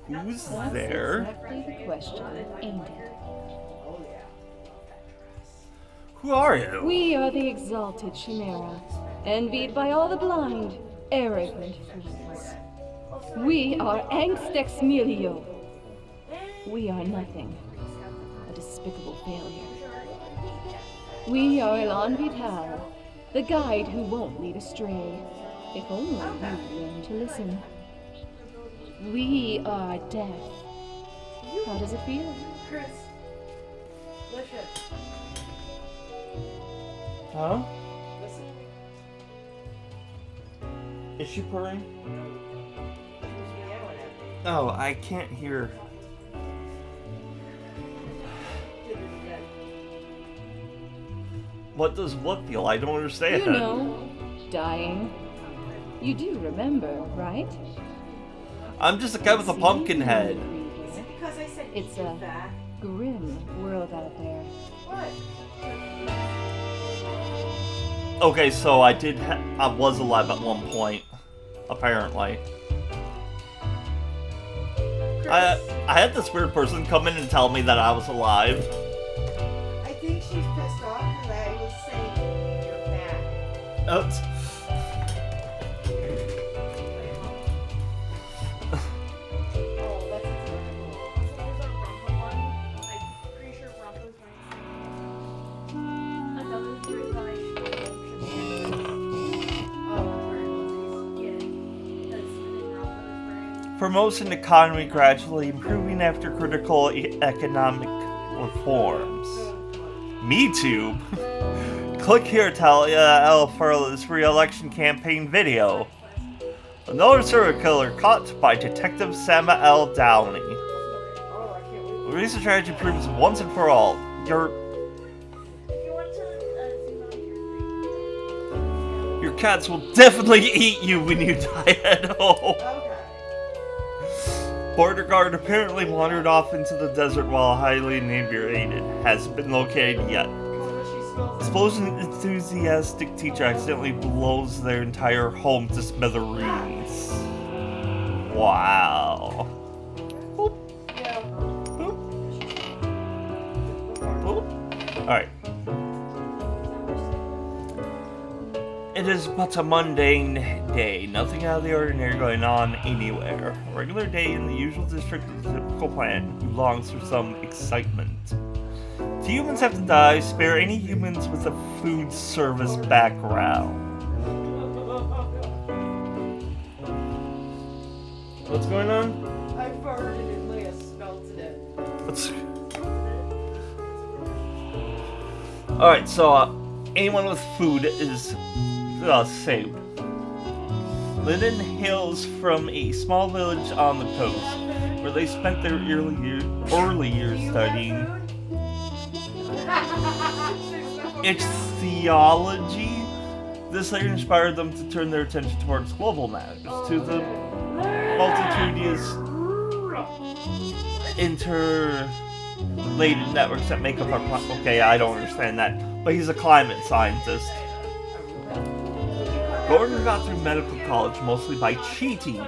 Who's That's there? exactly the question, ain't it? Who are you? We are the exalted Chimera, envied by all the blind, arrogant fools. We are Angst Ex Nihilo. We are nothing, a despicable failure. We are Elan Vital, the guide who won't lead astray, if only you learn to listen. We are death. How does it feel? Chris, listen. Huh? Listen. Is she purring? She was meowing at me. Oh, I can't hear. Did it again. What does what feel? I don't understand. You know, dying. You do remember, right? I'm just a guy with a pumpkin head. Is it because I said It's keep a back? grim world out there. What? Okay, so I was alive at one point, apparently. I had this weird person come in and tell me that I was alive. I think she's pissed off because I was saying you're back. Oops. Oh, that's adorable. Also, there's a Rumpa one. I'm pretty sure Rumpa's wearing another three guy Promoting economy gradually improving after critical economic reforms. MeTube? Click here to L for this re-election campaign video. Another serial killer caught by Detective Samael Downey. Oh, I can't wait. The recent strategy proves once and for all, your cats will definitely eat you when you die at home. Okay. Border guard apparently wandered off into the desert while highly inebriated. Hasn't been located yet. She smells Explosion enthusiastic teacher accidentally blows their entire home to smithereens. Wow. Boop, yeah. boop, boop. Alright. It is but a mundane day, nothing out of the ordinary going on anywhere. A regular day in the usual district of the typical plan, who longs for some excitement. Do humans have to die? Spare any humans with a food service background. What's going on? I farted and Leah smelled it. What's... Alright, so anyone with food is saved. Linden hails from a small village on the coast, where they spent their early years studying ichthyology. This later inspired them to turn their attention towards global matters, to the multitudinous interrelated networks that make up our planet. Okay, I don't understand that, but he's a climate scientist. Gordon got through medical college mostly by cheating.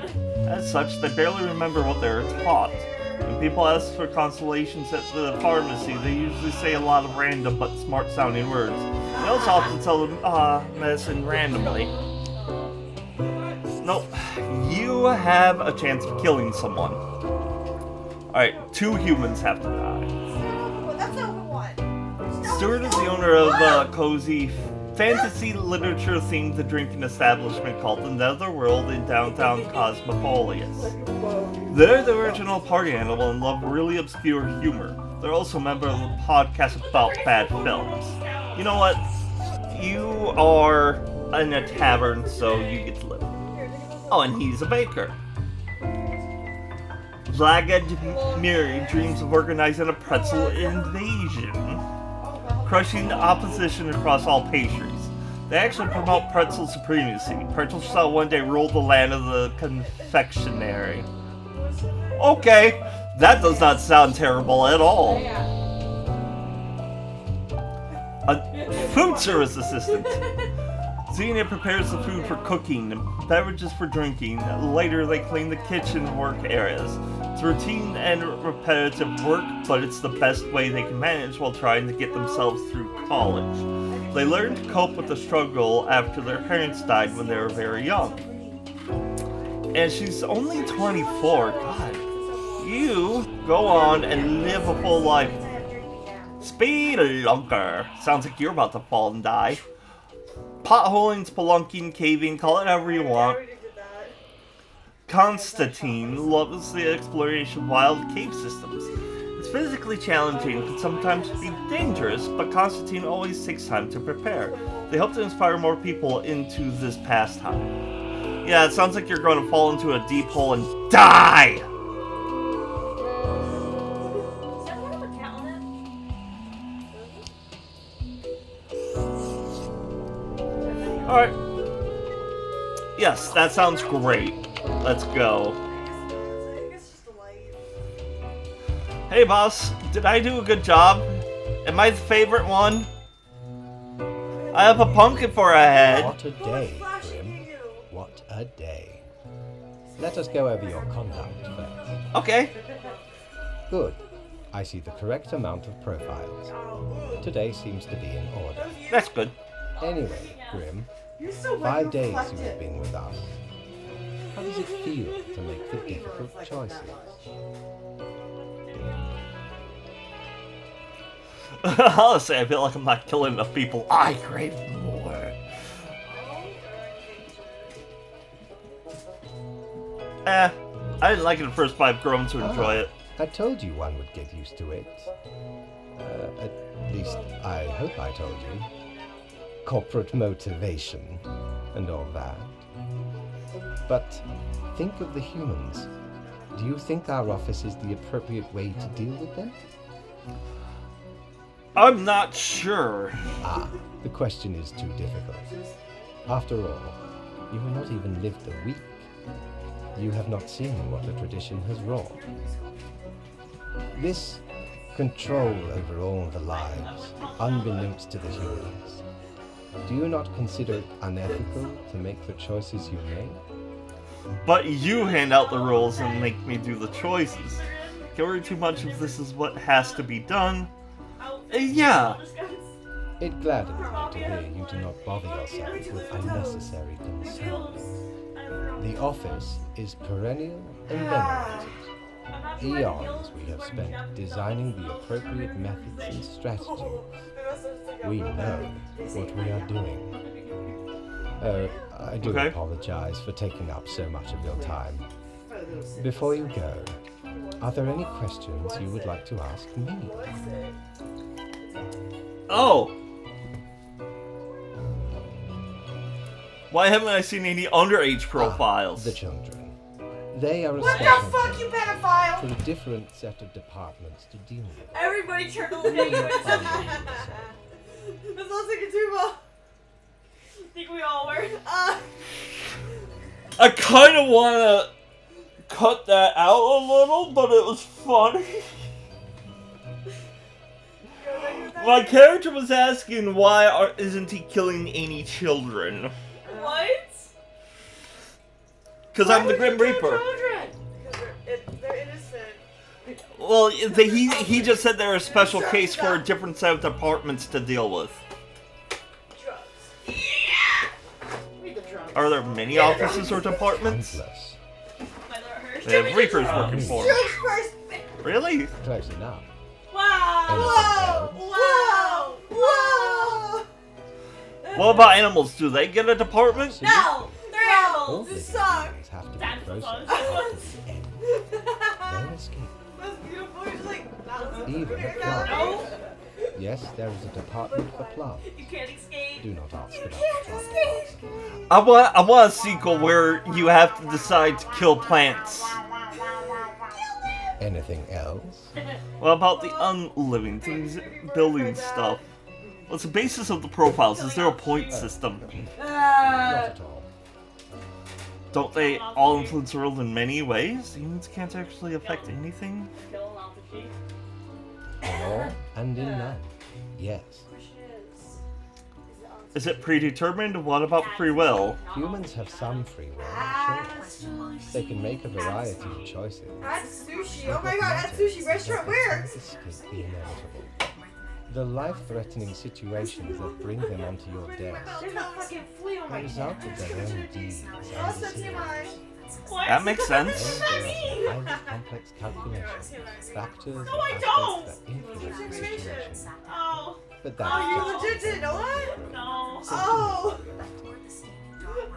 As such, they barely remember what they were taught. When people ask for consolations at the pharmacy, they usually say a lot of random but smart-sounding words. They also often tell them, medicine randomly. Nope. You have a chance of killing someone. Alright, 2 humans have to die. That's not what I want. Stewart is the owner of a cozy fantasy literature themed drinking establishment called the Netherworld in downtown Cosmopolis. They're the original party animal and love really obscure humor. They're also a member of a podcast about bad films. You know what? You are in a tavern, so you get to live. Oh, and he's a baker. Vladimir dreams of organizing a pretzel invasion, crushing the opposition across all pastries. They actually promote pretzel supremacy. Pretzels shall one day rule the land of the confectionery. Okay, that does not sound terrible at all. A food service assistant. Xenia prepares the food for cooking, beverages for drinking. Later, they clean the kitchen and work areas. It's routine and repetitive work, but it's the best way they can manage while trying to get themselves through college. They learn to cope with the struggle after their parents died when they were very young. And she's only 24. God, you go on and live a full life. Spelunker. Sounds like you're about to fall and die. Potholing, spelunking, caving, call it however you want. Constantine loves the exploration of wild cave systems. It's physically challenging and can sometimes be dangerous, but Constantine always takes time to prepare. They hope to inspire more people into this pastime. Yeah, it sounds like you're going to fall into a deep hole and die! Is that part of a cat on it? Alright. Yes, that sounds great. Let's go. I guess just a light. Hey boss, did I do a good job? Am I the favorite one? I have a pumpkin for a head. What a day, Grim. What a day. Let us go over your conduct first. Okay. Good. I see the correct amount of profiles. Today seems to be in order. That's good. Anyway, Grim, You're so 5 days you reflective. have been with us. How does it feel to make the difficult choices? Honestly, I feel like I'm not killing enough people. I crave more. I didn't like it at first, but I've grown to enjoy it. I told you one would get used to it. At least, I hope I told you. Corporate motivation and all that. But think of the humans. Do you think our office is the appropriate way to deal with them? I'm not sure. The question is too difficult. After all, you have not even lived a week. You have not seen what the tradition has wrought. This control over all the lives, unbeknownst to the humans. Do you not consider it unethical to make the choices you make? But you hand out the rules and make me do the choices. Can't worry too much if this is what has to be done. Yeah. It gladdens me to hear you do not bother yourself with unnecessary concerns. The office is perennial and venerated. Eons we have spent designing the appropriate methods and strategies. We know what we are doing. I do Okay. apologize for taking up so much of your time. Before you go, are there any questions you would like to ask me? Oh. Why haven't I seen any underage profiles? The children. They are a What the special fuck, you breed pedophile? for a different set of departments to deal with. Everybody turn to look at you and Find say, it yourself. This looks like a tuba. I think we all were. I kind of want to cut that out a little, but it was funny. My character was asking why isn't he killing any children? What? Because I'm the Grim Reaper. Because they're innocent. Well, he just said they're a special case for a different set of departments to deal with. Drugs. Read the drugs. Are there many offices or departments? Pointless. My Lord Hirsch. They have Reapers working for them. Drugs first. Really? Close enough. Wow. Anything else? Whoa! Whoa! What about animals? Do they get a department? No! They're All animals! living suck. beings have to be That's the processed fun. to the end. No escape. That's beautiful. You're just like, Even a plant. No! Yes, there is a department for plants. You can't escape. Do not ask about can't plant escape. I want a sequel where you have to decide to kill plants. Anything else? What about the unliving things, building stuff? What's the basis of the profiles? Is there a point system? Not at all. Don't they all influence the world in many ways? Humans can't actually affect anything? Kill an autopsy. In all and in none. Yes. Question is it on Is it predetermined? What about free will? Humans have some free will, sure. They can make a variety of choices. At sushi. Oh my god, at sushi restaurant. Where? Escape the inevitable. The life-threatening situations that bring them onto your desk There's a fucking flea on are my a result of their own deeds and Also, decisions. TMI. What? That makes sense. Then there are some highly complex calculations, factors, and No, I don't. aspects that influence the situation. Oh, But Oh, that's you just legit didn't know that? no. Oh!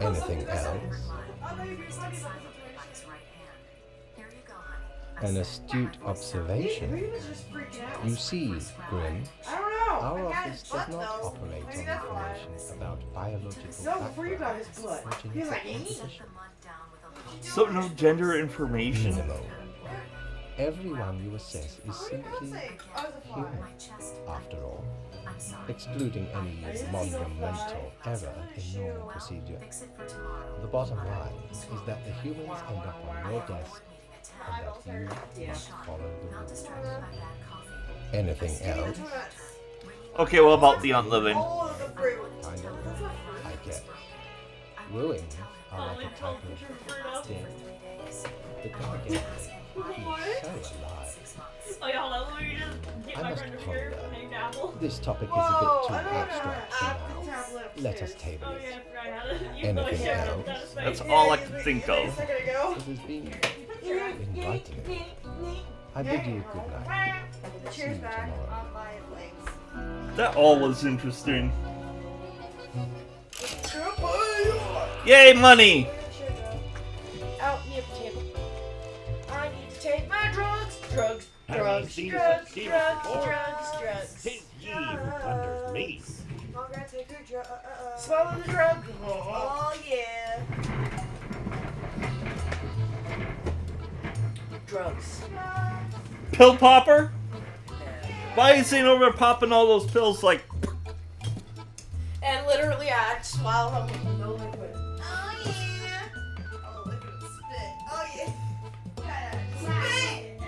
anything else. An astute observation. He was just freaking out. You see, Grim, I don't know. our I got office his does butt, not though. operate Maybe on that's why. information about biological No, before you got background, his blood. origins, He was like, and "Eee." position. So no gender information. Minimal. Everyone you assess is simply human, after all, excluding any monumental error in normal procedure. The bottom line is that the humans end up on your desk and that you must follow the rules. Anything else? Okay, what about the unliving? All of the fruit. I know, I get. Ruins are like a type of dead. The dark age feels so alive. Oh, yeah, hold on. Let me just get I my must friend over here. ponder. Named Apple. This topic is a Whoa, bit I too don't abstract know. for Apple now. tablet Let us upstairs. table Oh, it. yeah, I forgot I had it. Anything Yeah, else? that was fake. That's all I can Yeah, think a of. second ago. It has been enlightening. I bid you good night. The See you chair's back tomorrow. on my legs. That all was interesting. Goodbye. Yay, money! Out near the table. I need to take my drugs. Drugs. Have ye Drugs. seen Drugs. such demons Drugs. before? Drugs. Drugs. Tis ye who plunders me. I'm gonna take your drug. Swallow the drug. Oh yeah. Drugs. Pill popper? Why are you sitting over there popping all those pills like... And literally, I swallow them with no liquid. Oh yeah. Oh, look at him spit. Oh yeah. Spit.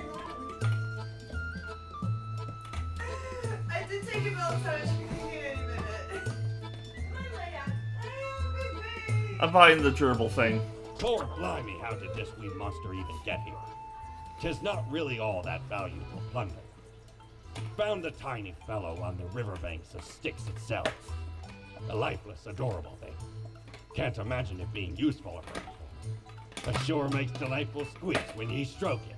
I did take him outside. I should be thinking any minute. I'm buying the gerbil thing. Lord blimey, how did this wee monster even get here? 'Tis not really all that valuable plunder. Found the tiny fellow on the riverbanks of Styx itself. A lifeless, adorable thing. Can't imagine it being useful or anything. But sure makes delightful squeaks when ye stroke it.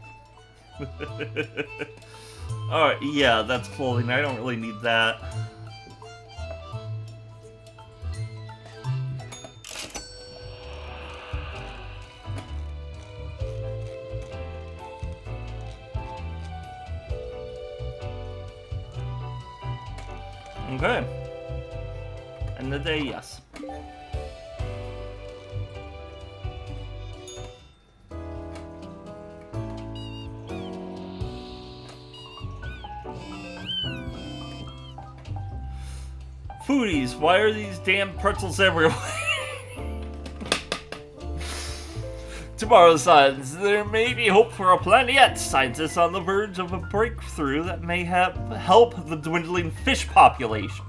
Alright, yeah, that's clothing. I don't really need that. Okay. End of the day, yes. Foodies, why are these damn pretzels everywhere? Tomorrow's science, there may be hope for a plan yet. Scientists on the verge of a breakthrough that may help the dwindling fish population.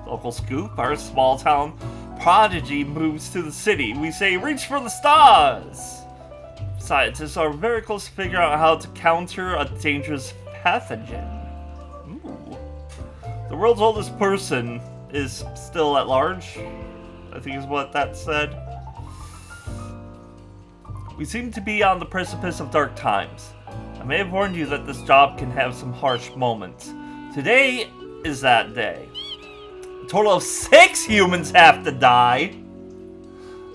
Local scoop, our small town prodigy moves to the city. We say, reach for the stars! Scientists are very close to figuring out how to counter a dangerous pathogen. Ooh. The world's oldest person is still at large, I think is what that said. We seem to be on the precipice of dark times. I may have warned you that this job can have some harsh moments. Today is that day. A total of 6 humans have to die.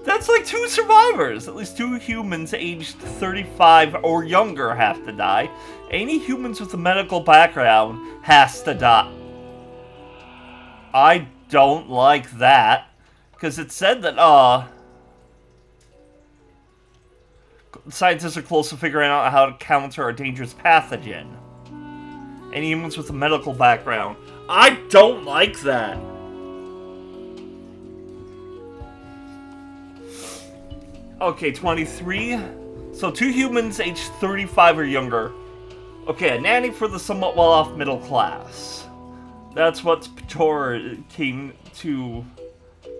That's like 2 survivors. At least 2 humans aged 35 or younger have to die. Any humans with a medical background has to die. I don't like that. Because it said that, scientists are close to figuring out how to counter a dangerous pathogen. Any humans with a medical background. I don't like that. Okay, 23. So 2 humans aged 35 or younger. Okay, a nanny for the somewhat well-off middle class. That's what Pator came to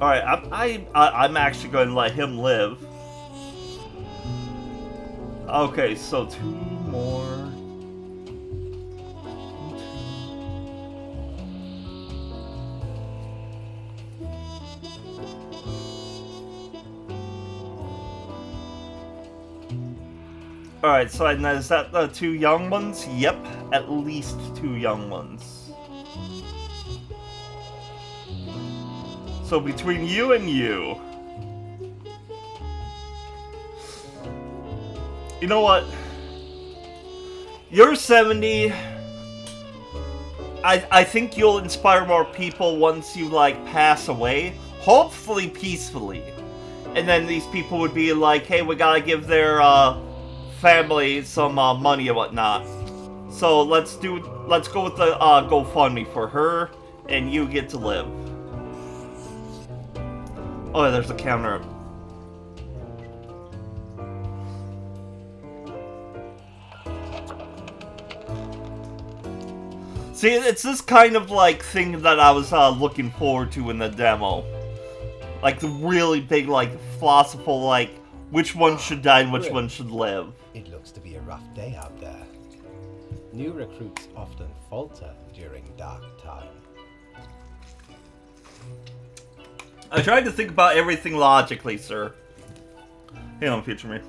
Alright, I'm actually going to let him live. Okay, so 2 more. Alright, so is that the 2 young ones? Yep, at least 2 young ones. So between you and you. You know what? You're 70. I think you'll inspire more people once you, like, pass away. Hopefully peacefully. And then these people would be like, hey, we gotta give their, family some money and whatnot. So let's go with the GoFundMe for her, and you get to live. Oh, there's a counter. See, it's this kind of like thing that I was looking forward to in the demo. Like the really big, like philosophical, like which one should die and which one should live. It looks to be a rough day out there. New recruits often falter during dark time. I tried to think about everything logically, sir. Hang on, future me.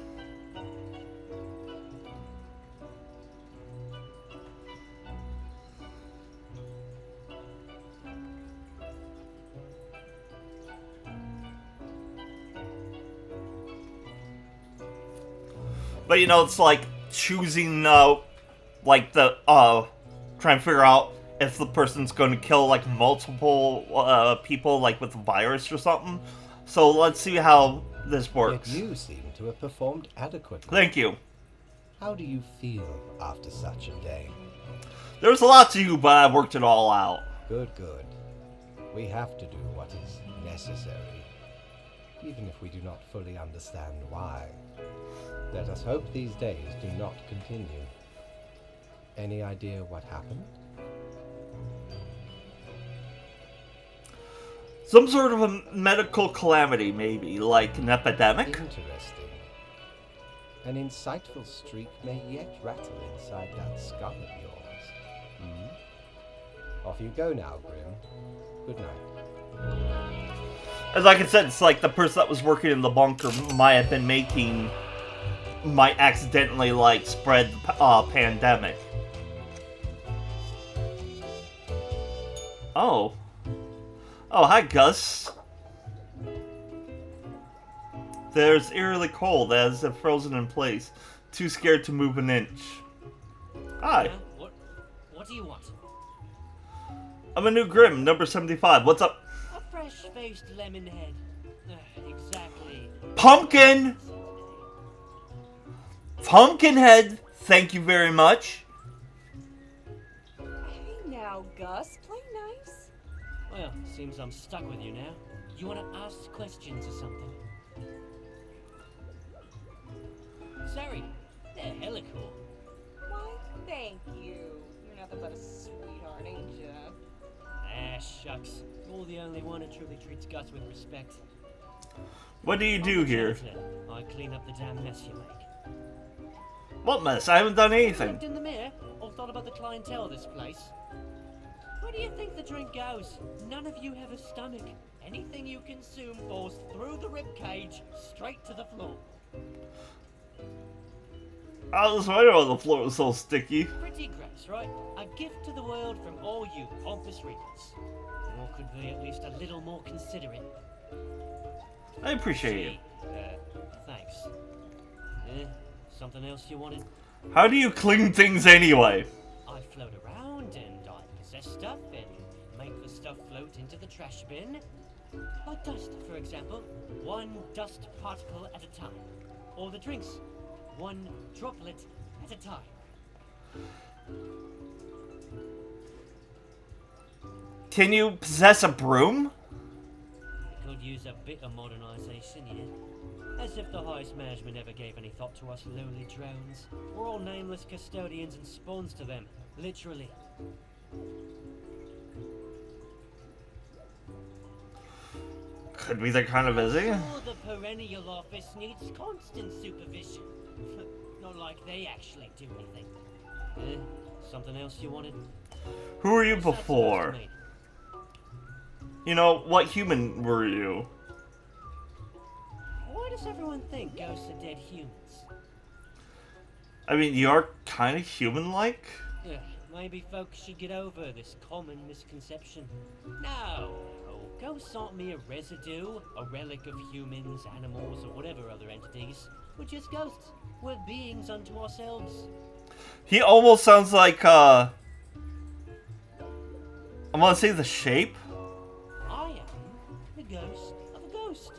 But you know, it's like choosing, like the, trying to figure out if the person's going to kill, like, multiple, people, like, with a virus or something. So let's see how this works. Yet you seem to have performed adequately. Thank you. How do you feel after such a day? There's a lot to do, but I worked it all out. Good, good. We have to do what is necessary, even if we do not fully understand why. Let us hope these days do not continue. Any idea what happened? Some sort of a medical calamity, maybe, like an epidemic? Interesting. An insightful streak may yet rattle inside that skull of yours. Off you go now, Grim. Good night. As like I said, it's like the person that was working in the bunker might accidentally, like, spread the pandemic. Oh. Oh, hi, Gus. There's eerily cold, as if frozen in place. Too scared to move an inch. Hi. What do you want? I'm a new Grim, number 75. What's up? A fresh-faced lemon head. Exactly. Pumpkin! Pumpkinhead, thank you very much. Hey now, Gus, play nice. Well, seems I'm stuck with you now. You want to ask questions or something? Sorry, they're hella cool. Why, thank you. You're nothing but a sweetheart, ain't ya? Ah, shucks. You're the only one who truly treats Gus with respect. What do you do here? I clean up the damn mess you make. What mess? I haven't done anything. Looked in the mirror or thought about the clientele of this place? Where do you think the drink goes? None of you have a stomach. Anything you consume falls through the rib cage straight to the floor. I was wondering why the floor was so sticky. Pretty gross, right? A gift to the world from all you pompous readers. Or could be at least a little more considerate. I appreciate Gee, thanks. Something else you wanted? it. How do you clean things anyway? I float around and I possess stuff and make the stuff float into the trash bin. Like dust, for example. One dust particle at a time. Or the drinks. One droplet at a time. Can you possess a broom? Could use a bit of modernization, yeah. As if the highest management ever gave any thought to us lowly drones. We're all nameless custodians and spawns to them, literally. Could be they're kind of busy. Sure, the perennial office needs constant supervision. Not like they actually do anything. Something else you wanted? Who were you What's that supposed to before? mean? You know, what human were you? Why does everyone think ghosts are dead humans? I mean, you are kind of human-like. Maybe folks should get over this common misconception. No, ghosts aren't mere residue, a relic of humans, animals, or whatever other entities. We're just ghosts. We're beings unto ourselves. He almost sounds like, I want to say the Shape. I am the ghost of a ghost.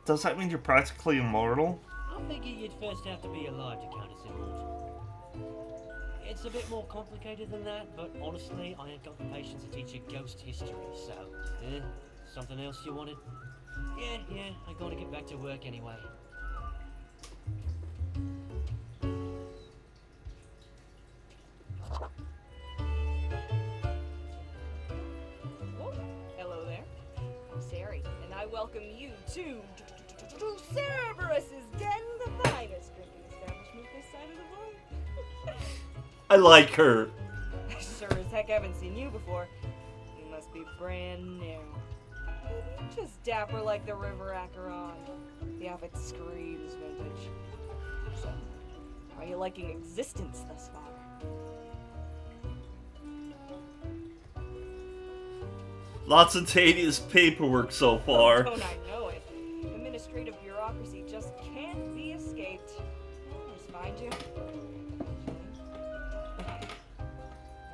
Does that mean you're practically immortal? I figured you'd first have to be alive to count as immortal. It's a bit more complicated than that, but honestly, I ain't got the patience to teach you ghost history, so... something else you wanted? Yeah, I gotta get back to work anyway. Oh, hello there. I'm Sari, and I welcome you to Cerberus's Den, the finest drinking establishment this side of the bar. I like her. I sure as heck haven't seen you before. You must be brand new. Maybe just dapper like the River Acheron. The outfit screams vintage. So, how are you liking existence thus far? Lots of tedious paperwork so far. Don't I know it? Administrative bureaucracy just can't be escaped. Just find you.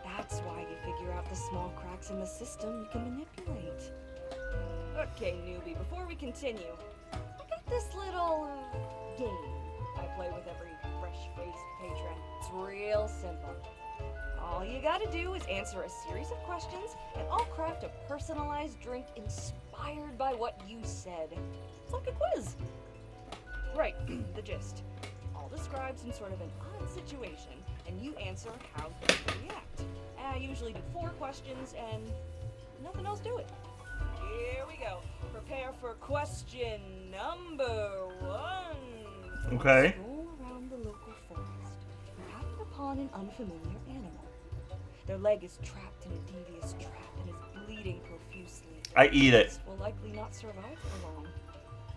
That's why you figure out the small cracks in the system you can manipulate. Okay, newbie, before we continue, I got this little game I play with every fresh-faced patron. It's real simple. All you gotta do is answer a series of questions, and I'll craft a personalized drink inspired by what you said. It's like a quiz. Right, the gist. I'll describe some sort of an odd situation, and you answer how you react. I usually do 4 questions, and nothing else to it. Here we go. Prepare for question number 1. Okay. Go around the local forest. You happen upon an unfamiliar animal. Their leg is trapped in a devious trap and is bleeding profusely. I eat it. This will likely not survive for long.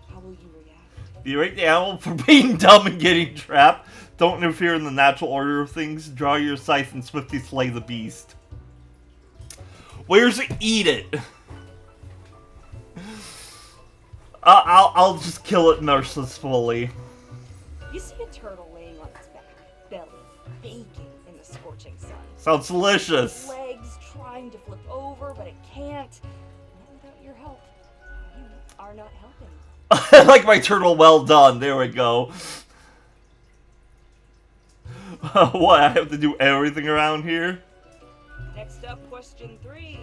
How will you react? Do you rate the animal for being dumb and getting trapped? Don't interfere in the natural order of things. Draw your scythe and swiftly slay the beast. Where's eat it? I'll just kill it mercifully. You see a turtle laying on its back, belly baking in the scorching sun. Sounds delicious. Legs trying to flip over, but it can't. Not without your help. You are not helping. I like my turtle well done. There we go. What, I have to do everything around here? Next up, question 3.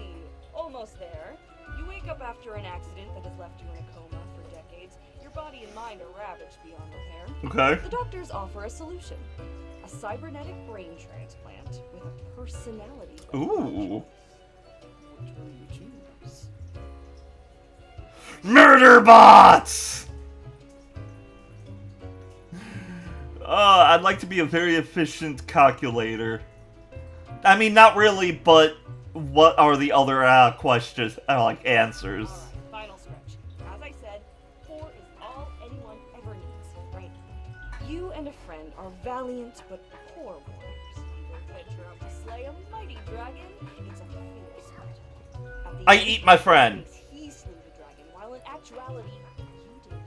Almost there. You wake up after an accident that has left you in a coma for decades. Your body and mind are ravaged beyond repair. Okay. The doctors offer a solution. A cybernetic brain transplant with a personality. Ooh. Which will you choose? Murder bots! I'd like to be a very efficient calculator. I mean, not really, but what are the other questions, like answers? Alright, final stretch. As I said, 4 is all anyone ever needs, right? You and a friend are valiant but poor warriors. You venture out to slay a mighty dragon. It's a fierce battle. At the I end, eat my friend. he slew the dragon, while in actuality, you did.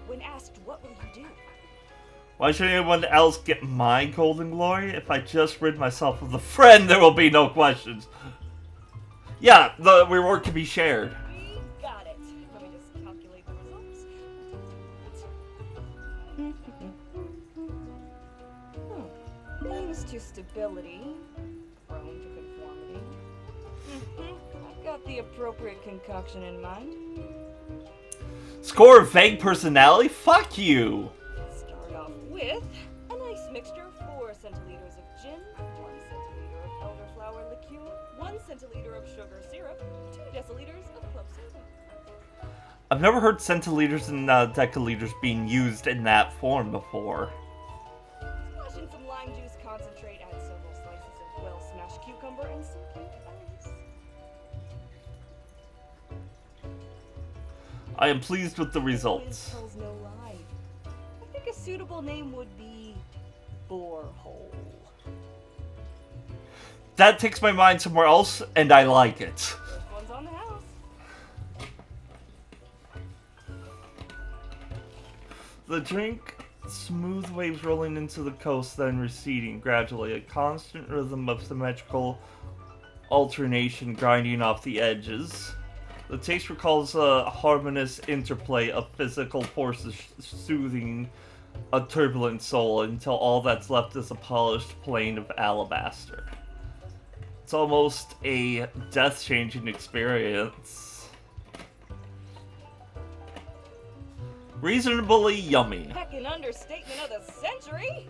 When asked, what will you do? Why should anyone else get my golden glory? If I just rid myself of the friend, there will be no questions. Yeah, the reward can be shared. We got it. Let me just calculate the results. Aims to stability, prone to conformity. I've got the appropriate concoction in mind. Score vague personality? Fuck you! Start off with a nice mixture of 4 centiliters of gin, 1 centiliter of elderflower liqueur, 1 1 centiliter of sugar syrup, 2 deciliters of club soda. I've never heard centiliters and deciliters being used in that form before. Splash in some lime juice concentrate, add several slices of well-smashed cucumber and some cute ice. I am pleased with the results. Tells no lie. I think a suitable name would be borehole. That takes my mind somewhere else, and I like it. First one's on the house. The drink, smooth waves rolling into the coast, then receding gradually, a constant rhythm of symmetrical alternation grinding off the edges. The taste recalls a harmonious interplay of physical forces soothing a turbulent soul until all that's left is a polished plane of alabaster. It's almost a death-changing experience. Reasonably yummy. Heck, an understatement of the century.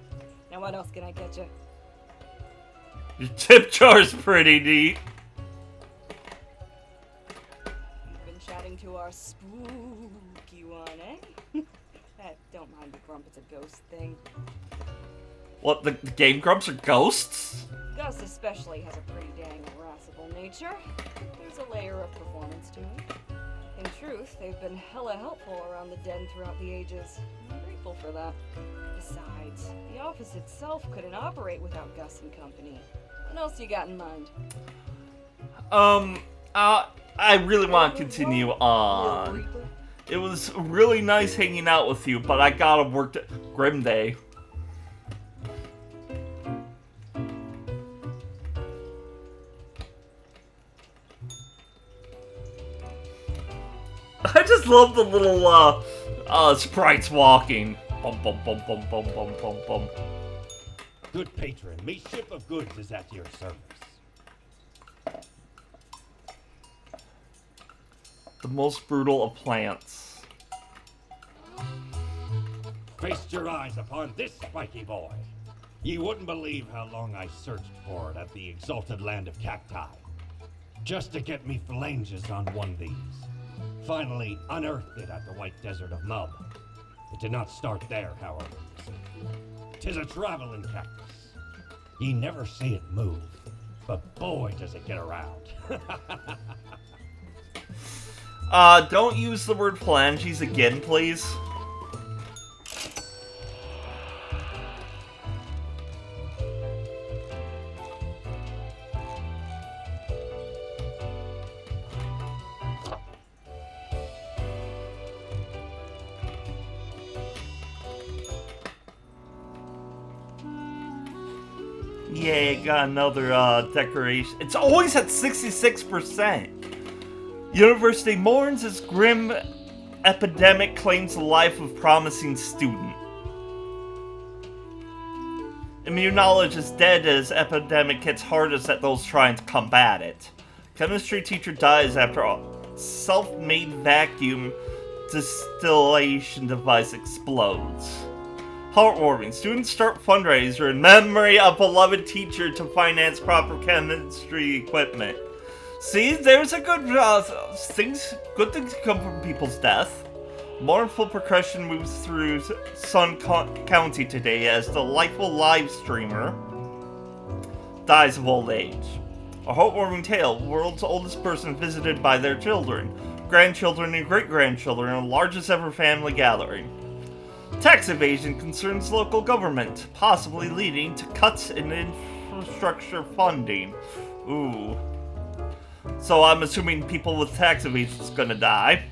Now what else can I get you? Your tip jar's pretty neat. You've been chatting to our spooky one, eh? Don't mind the grump, it's a ghost thing. What, the Game Grumps are ghosts? Gus especially has a pretty dang irascible nature. There's a layer of performance to him. In truth, they've been hella helpful around the den throughout the ages. I'm grateful for that. Besides, the office itself couldn't operate without Gus and company. What else you got in mind? I really want to continue on. It was really nice hanging out with you, but I gotta work Grim Day. I just love the little, sprites walking. Bum bum bum bum bum bum bum bum. Good patron, me ship of goods is at your service. The most brutal of plants. Feast your eyes upon this spiky boy. Ye wouldn't believe how long I searched for it at the exalted land of cacti. Just to get me phalanges on one of these. Finally unearthed it at the White Desert of Mub. It did not start there, however. 'Tis a traveling cactus. Ye never see it move, but boy does it get around. Don't use the word phalanges again, please. Yay, got another, decoration. It's always at 66%! University mourns as grim epidemic claims the life of promising student. Immunology is dead as epidemic hits hardest at those trying to combat it. Chemistry teacher dies after a self-made vacuum distillation device explodes. Heartwarming. Students start fundraiser in memory of beloved teacher to finance proper chemistry equipment. See, there's a good good things come from people's death. Mournful percussion moves through Sun County today as the delightful live streamer dies of old age. A heartwarming tale, world's oldest person visited by their children, grandchildren, and great-grandchildren in the largest ever family gathering. Tax evasion concerns local government, possibly leading to cuts in infrastructure funding. Ooh. So I'm assuming people with tax evasion is gonna die.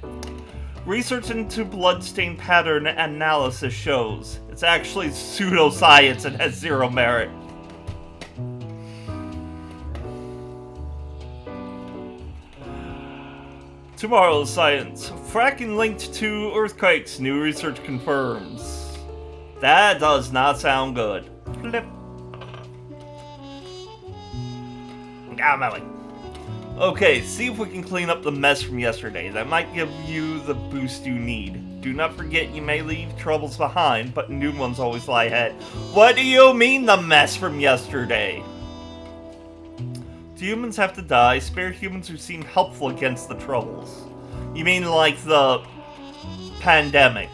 Research into bloodstain pattern analysis shows it's actually pseudoscience and has zero merit. Tomorrow's science. Fracking linked to earthquakes, new research confirms. That does not sound good. Flip. Okay, see if we can clean up the mess from yesterday. That might give you the boost you need. Do not forget you may leave troubles behind, but new ones always lie ahead. What do you mean the mess from yesterday? Do humans have to die? Spare humans who seem helpful against the troubles. You mean like the pandemic?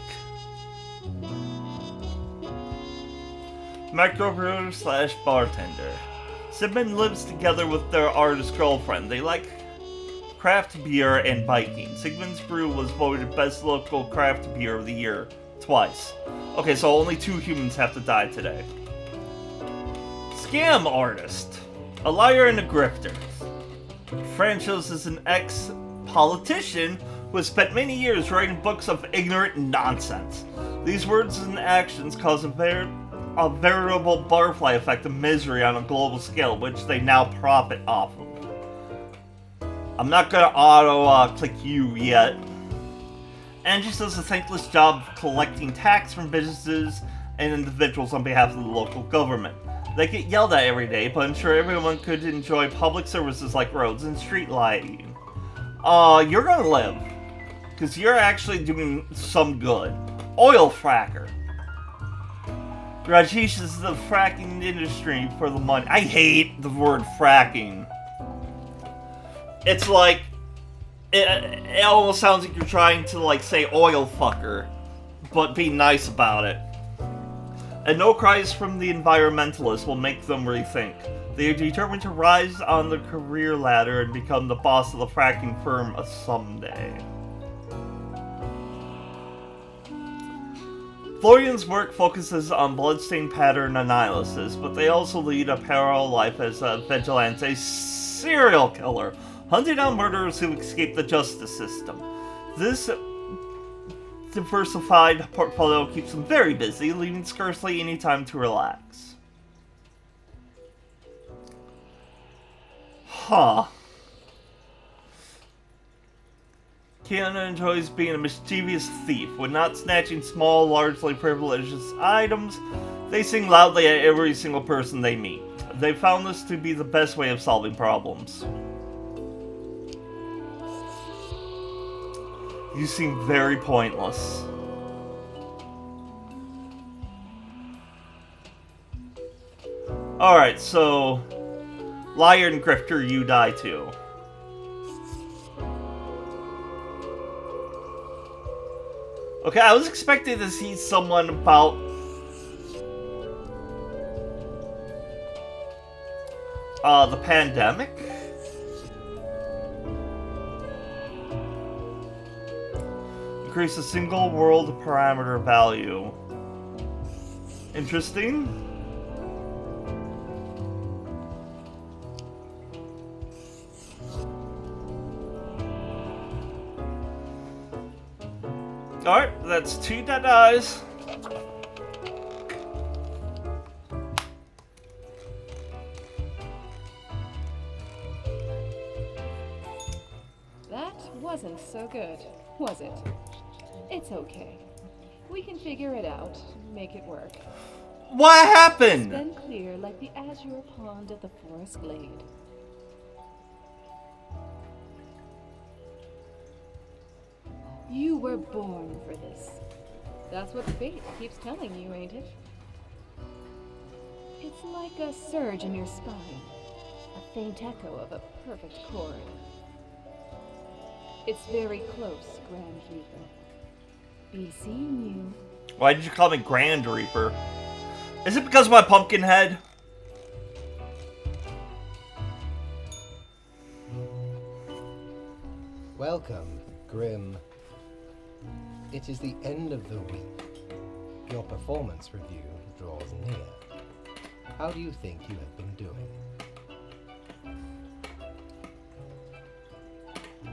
Microbrewer slash bartender. Sigmund lives together with their artist girlfriend. They like craft beer and biking. Sigmund's brew was voted best local craft beer of the year twice. Okay, so only 2 humans have to die today. Scam artist. A liar and a grifter. Franchos is an ex-politician who has spent many years writing books of ignorant nonsense. These words and actions cause a veritable butterfly effect of misery on a global scale, which they now profit off of. I'm not gonna auto-click you yet. Angie does a thankless job of collecting tax from businesses and individuals on behalf of the local government. They get yelled at every day, but ensure everyone could enjoy public services like roads and street lighting. You're gonna live. Because you're actually doing some good. Oil fracker. Rajesh is the fracking industry for the money. I hate the word fracking. It's like, it almost sounds like you're trying to like say oil fucker, but be nice about it. And no cries from the environmentalists will make them rethink. They are determined to rise on the career ladder and become the boss of the fracking firm someday. Florian's work focuses on bloodstained pattern analysis, but they also lead a parallel life as a vigilante serial killer, hunting down murderers who escape the justice system. This diversified portfolio keeps them very busy, leaving scarcely any time to relax. Huh. Kiana enjoys being a mischievous thief. When not snatching small, largely privileged items, they sing loudly at every single person they meet. They found this to be the best way of solving problems. You seem very pointless. Alright, so liar and grifter, you die too. Okay, I was expecting to see someone about the pandemic. Increase a single world parameter value. Interesting. Alright, that's 2 dead eyes. That wasn't so good, was it? It's okay. We can figure it out, make it work. What happened? Then clear like the azure pond at the forest glade. You were born for this. That's what fate keeps telling you, ain't it? It's like a surge in your spine, a faint echo of a perfect chord. It's very close, Grand Reaper. Be seeing you. Why did you call me Grand Reaper? Is it because of my Pumpkinhead? Welcome, Grim. It is the end of the week. Your performance review draws near. How do you think you have been doing?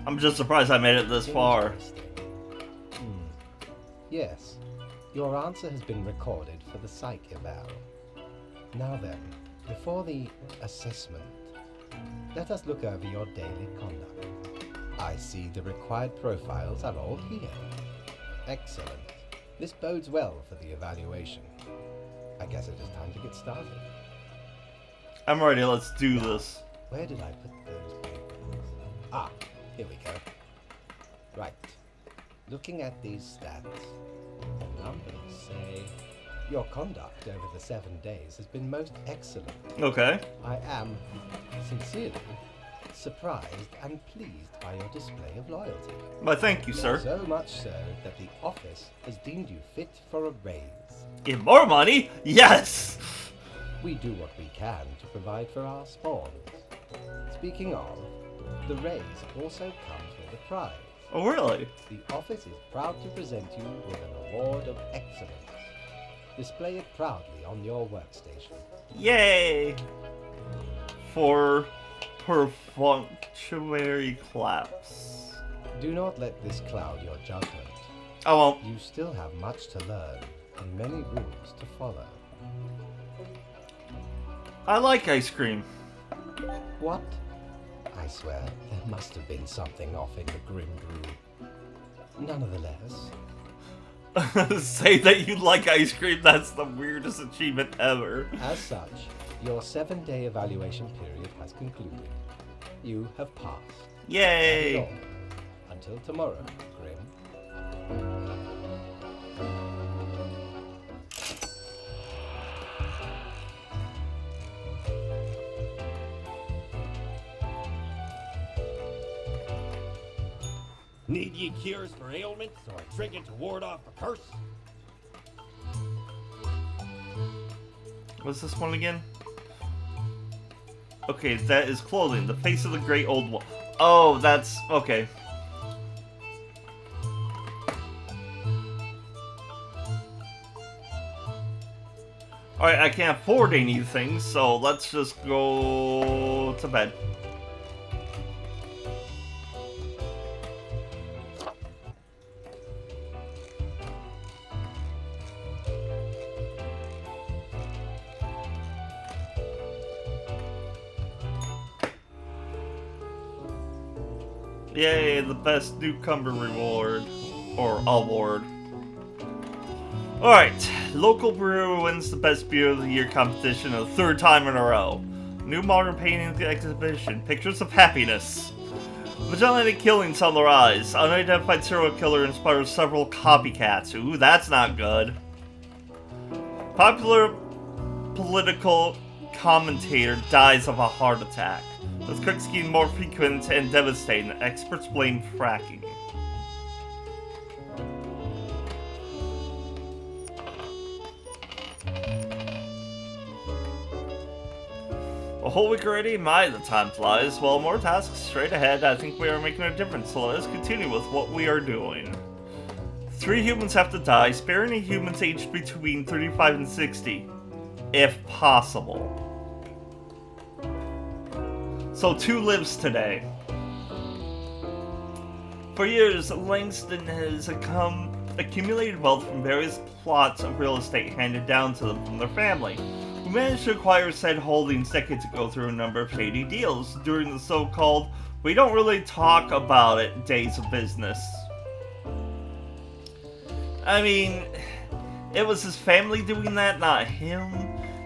I'm just surprised I made it this far. Interesting. Yes, your answer has been recorded for the psych eval. Now then, before the assessment, let us look over your daily conduct. I see the required profiles are all here. Excellent. This bodes well for the evaluation. I guess it is time to get started. I'm ready, let's do this. Where did I put those papers? Ah, here we go. Right. Looking at these stats, the numbers say Your conduct over the 7 days has been most excellent. Okay. I am, sincerely, surprised and pleased by your display of loyalty. Why, thank you, sir. So much so that the office has deemed you fit for a raise. Give more money? Yes! We do what we can to provide for our spawns. Speaking of, the raise also comes with a prize. Oh, really? The office is proud to present you with an award of excellence. Display it proudly on your workstation. Yay! For perfunctory claps. Do not let this cloud your judgment. I won't. You still have much to learn and many rules to follow. I like ice cream. What? I swear, there must have been something off in the Grim Brew. Nonetheless, Say that you like ice cream, that's the weirdest achievement ever. as such, your 7-day evaluation period has concluded. You have passed. That is Yay! all. Until tomorrow, Grim. Need ye cures for ailments or a trinket to ward off a curse? What's this one again? Okay, that is clothing. The face of the great old one. Oh, that's... okay. Alright, I can't afford anything, so let's just go to bed. Yay, the best newcomer reward. Or award. Alright, local brewer wins the best beer of the year competition a 3rd time in a row. New modern painting exhibition, pictures of happiness. Vigilante killings on the rise. Unidentified serial killer inspires several copycats. Ooh, that's not good. Popular political commentator dies of a heart attack. With cook scheme more frequent and devastating, experts blame fracking. A whole week already? My, the time flies. Well, more tasks straight ahead. I think we are making a difference, so let us continue with what we are doing. 3 humans have to die. Spare any humans aged between 35 and 60, if possible. So 2 lives today. For years, Langston has accumulated wealth from various plots of real estate handed down to them from their family, who managed to acquire said holdings decades ago through a number of shady deals during the so-called "we don't really talk about it" days of business. I mean, it was his family doing that, not him.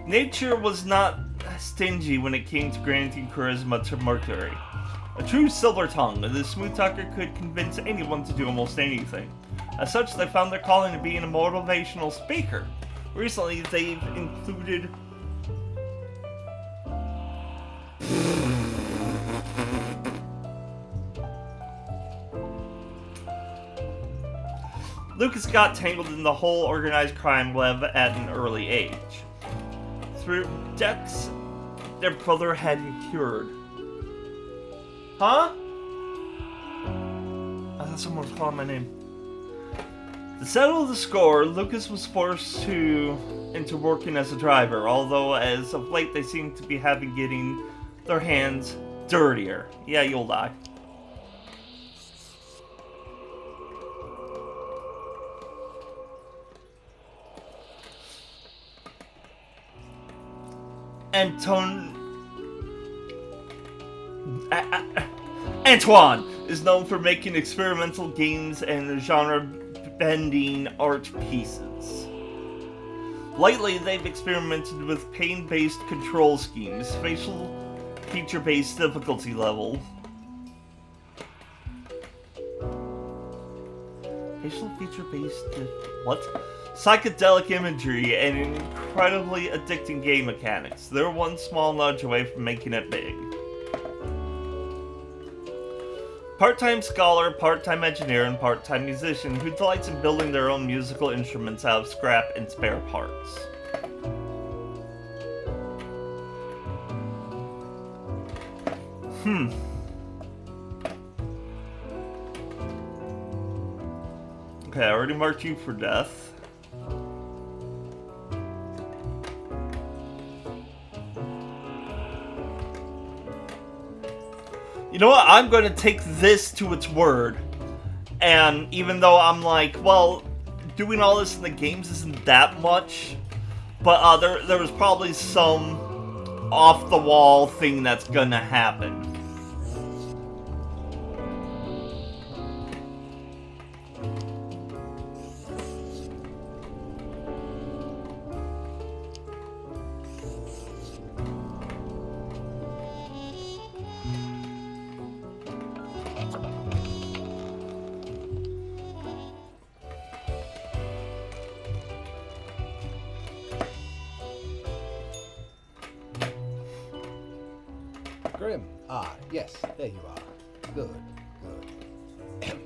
Nature was not stingy when it came to granting charisma to Mercury. A true silver tongue, this smooth talker could convince anyone to do almost anything. As such, they found their calling to being a motivational speaker. Recently, they've included Lucas got tangled in the whole organized crime web at an early age. Through debts their brother had incurred. Huh? I thought someone was calling my name. To settle the score, Lucas was forced into working as a driver, although as of late they seem to be getting their hands dirtier. Yeah, you'll die. Antoine is known for making experimental games and genre-bending art pieces. Lately, they've experimented with pain-based control schemes, facial feature-based difficulty level. Facial feature-based... what? psychedelic imagery, and incredibly addicting game mechanics. They're one small nudge away from making it big. Part-time scholar, part-time engineer, and part-time musician who delights in building their own musical instruments out of scrap and spare parts. Okay, I already marked you for death. You know what? I'm going to take this to its word. And even though I'm like, well, doing all this in the games isn't that much, but there was probably some off-the-wall thing that's going to happen. Grim. Ah, yes, there you are. Good, good.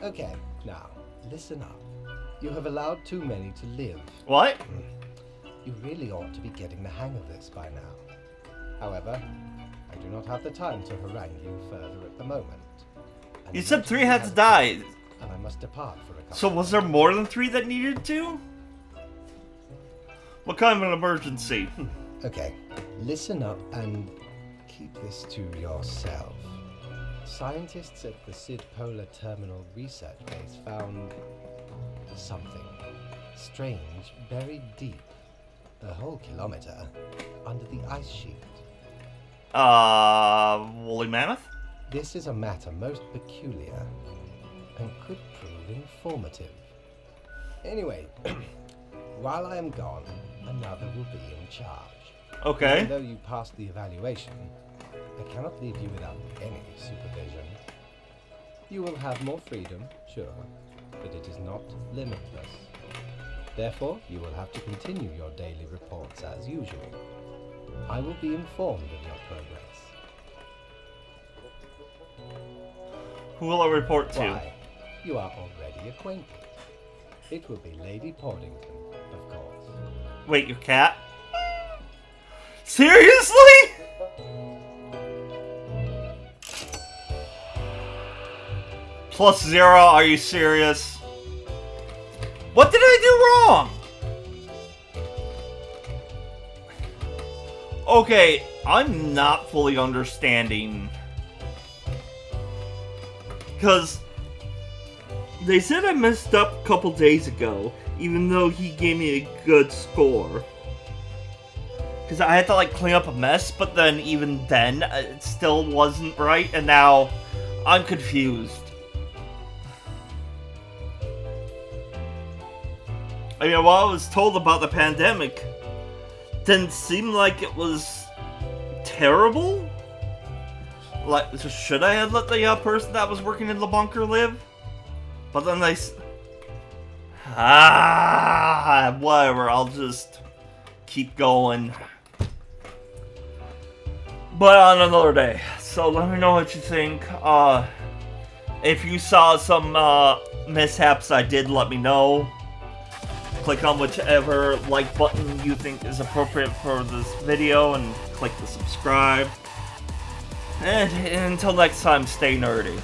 Okay, now, listen up. You have allowed too many to live. What? You really ought to be getting the hang of this by now. However, I do not have the time to harangue you further at the moment. You said 3 had to die. And I must depart for a couple. So was there more than 3 that needed to? What kind of an emergency? Okay, listen up and keep this to yourself. Scientists at the Sid Polar Terminal Research Base found something strange buried deep, a whole kilometer, under the ice sheet. Woolly mammoth? This is a matter most peculiar and could prove informative. Anyway, while I am gone, another will be in charge. Okay. Even though you passed the evaluation, I cannot leave you without any supervision. You will have more freedom, sure, but it is not limitless. Therefore, you will have to continue your daily reports as usual. I will be informed of your progress. Who will I report to? Why, you are already acquainted. It will be Lady Portington, of course. Wait, your cat? Seriously? +0, are you serious? What did I do wrong? Okay, I'm not fully understanding. Because they said I messed up a couple days ago, even though he gave me a good score. Because I had to like clean up a mess, but then even then, it still wasn't right, and now I'm confused. I mean, what I was told about the pandemic didn't seem like it was terrible. Like, so should I have let the person that was working in the bunker live? But then they... whatever, I'll just keep going. But on another day. So let me know what you think. If you saw some mishaps I did, let me know. Click on whichever like button you think is appropriate for this video and click the subscribe. And until next time, stay nerdy.